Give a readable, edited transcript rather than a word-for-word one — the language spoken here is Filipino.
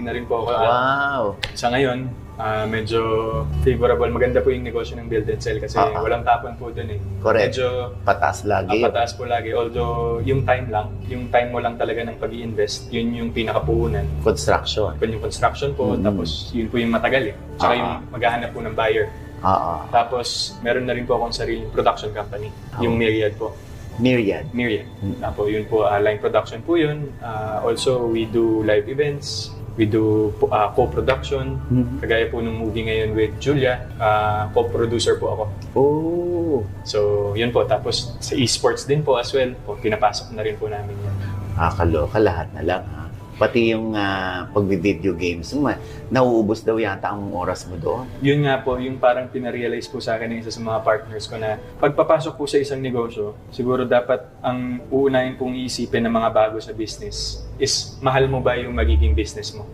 na rin po ako. Wow! Sa ngayon, medyo favorable. Maganda po yung negosyo ng build and sell kasi walang tapon po dun eh. Correct. Medyo Pataas lagi. pataas po lagi. Although yung time mo lang talaga ng pag-i-invest, yun yung pinakapuhunan. Construction. Yung construction po, tapos yun po yung matagal eh. Tsaka yung maghahanap po ng buyer. Tapos meron na rin po akong sariling production company, yung Myriad po. Myriad. Tapos yun po, line production po yun. Also, we do live events. We do co-production. Kagaya po ng movie ngayon with Julia, co-producer po ako. Oh! So, yun po. Tapos sa esports din po as well. Pinapasok na rin po namin yan. Kaloka, lahat na lang ha. Pati yung pag-video games mo, nauubos daw yata ang oras mo doon. Yun nga po, yung parang pinarealize po sa akin ng isa sa mga partners ko na pagpapasok po sa isang negosyo, siguro dapat ang uunahin pong iisipin ng mga bago sa business is mahal mo ba yung magiging business mo?